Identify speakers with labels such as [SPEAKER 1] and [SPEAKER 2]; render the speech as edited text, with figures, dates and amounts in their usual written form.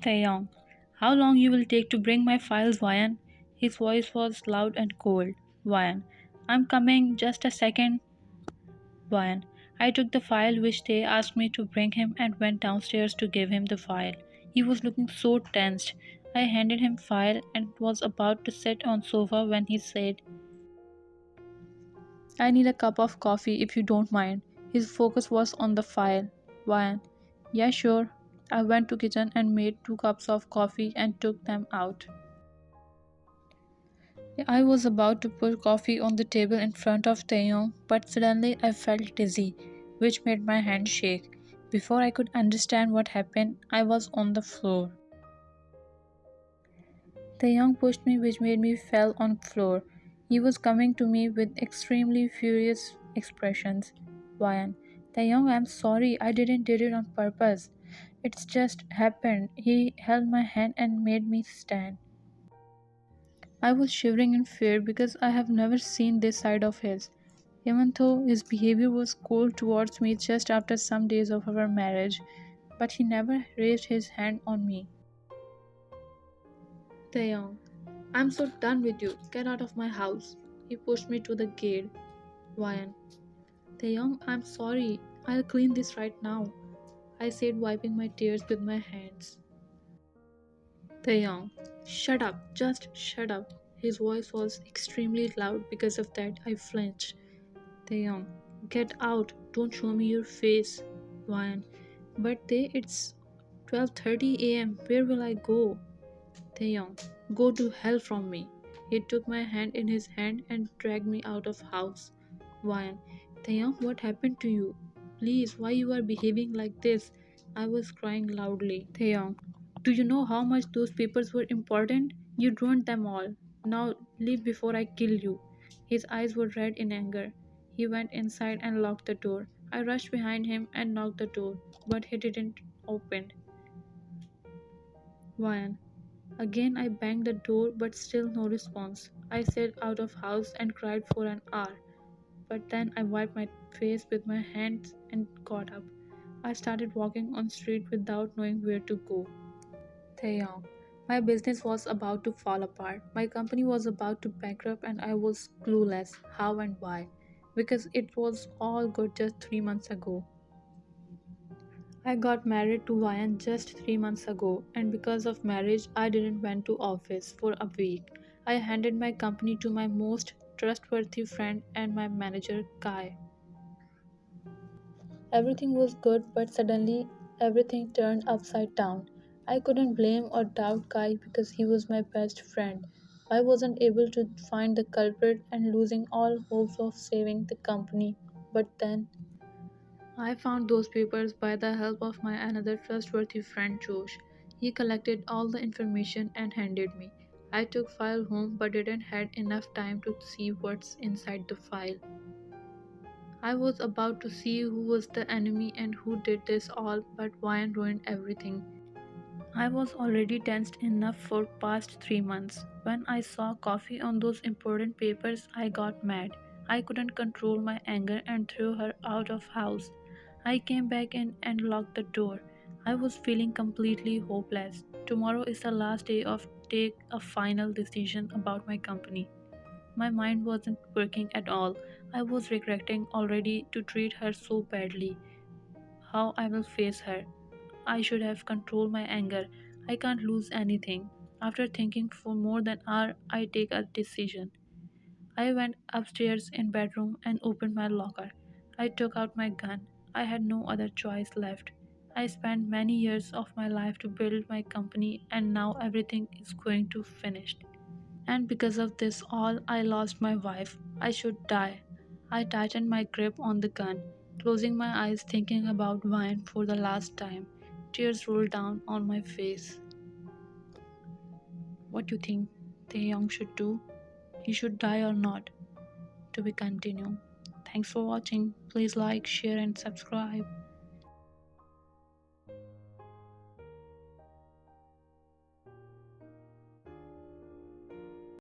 [SPEAKER 1] Taeyong, how long you will take to bring my files, Vian? His voice was loud and cold. Vian, I'm coming, just a second. Vian, I took the file which they asked me to bring him and went downstairs to give him the file. He was looking so tensed. I handed him file and was about to sit on sofa when he said, I need a cup of coffee if you don't mind. His focus was on the file. Vian, yeah sure. I went to kitchen and made 2 cups of coffee and took them out. I was about to put coffee on the table in front of Taehyung, but suddenly I felt dizzy, which made my hand shake. Before I could understand what happened, I was on the floor. Taehyung pushed me, which made me fell on the floor. He was coming to me with extremely furious expressions. Vian, Taehyung, I'm sorry, I didn't did it on purpose. It's just happened. He held my hand and made me stand. I was shivering in fear because I have never seen this side of his. Even though his behavior was cold towards me just after some days of our marriage, but he never raised his hand on me. Taeyong, I'm so done with you. Get out of my house. He pushed me to the gate. Vian, Taeyong, I'm sorry. I'll clean this right now, I said, wiping my tears with my hands. Taeyong, shut up. Just shut up. His voice was extremely loud. Because of that, I flinched. Taeyong, get out. Don't show me your face. Vian, but it's 12:30 a.m. Where will I go? Taeyong, go to hell from me. He took my hand in his hand and dragged me out of house. Vian, Taeyong, what happened to you? Please, why you are behaving like this? I was crying loudly. Taeyong, do you know how much those papers were important? You ruined them all. Now leave before I kill you. His eyes were red in anger. He went inside and locked the door. I rushed behind him and knocked the door, but he didn't open. Vian, again I banged the door but still no response. I sat out of house and cried for an hour. But then I wiped my face with my hands and got up. I started walking on street without knowing where to go. Taeyong, my business was about to fall apart. My company was about to bankrupt and I was clueless how and why. Because it was all good just 3 months ago. I got married to Vian just 3 months ago, and because of marriage, I didn't went to office for a week. I handed my company to my most trustworthy friend and my manager, Kai. Everything was good, but suddenly everything turned upside down. I couldn't blame or doubt Kai because he was my best friend. I wasn't able to find the culprit and losing all hopes of saving the company. But then I found those papers by the help of my another trustworthy friend Josh. He collected all the information and handed me. I took file home but didn't had enough time to see what's inside the file. I was about to see who was the enemy and who did this all, but Ryan ruined everything. I was already tensed enough for past 3 months. When I saw coffee on those important papers, I got mad. I couldn't control my anger and threw her out of house. I came back in and locked the door. I was feeling completely hopeless. Tomorrow is the last day of take a final decision about my company. My mind wasn't working at all. I was regretting already to treat her so badly. How I will face her. I should have controlled my anger. I can't lose anything. After thinking for more than an hour, I take a decision. I went upstairs in bedroom and opened my locker. I took out my gun. I had no other choice left. I spent many years of my life to build my company and now everything is going to finish. And because of this all, I lost my wife. I should die. I tightened my grip on the gun, closing my eyes thinking about wine for the last time. Tears rolled down on my face. What do you think Taehyung should do? He should die or not? To be continued. Thanks for watching. Please like, share and subscribe.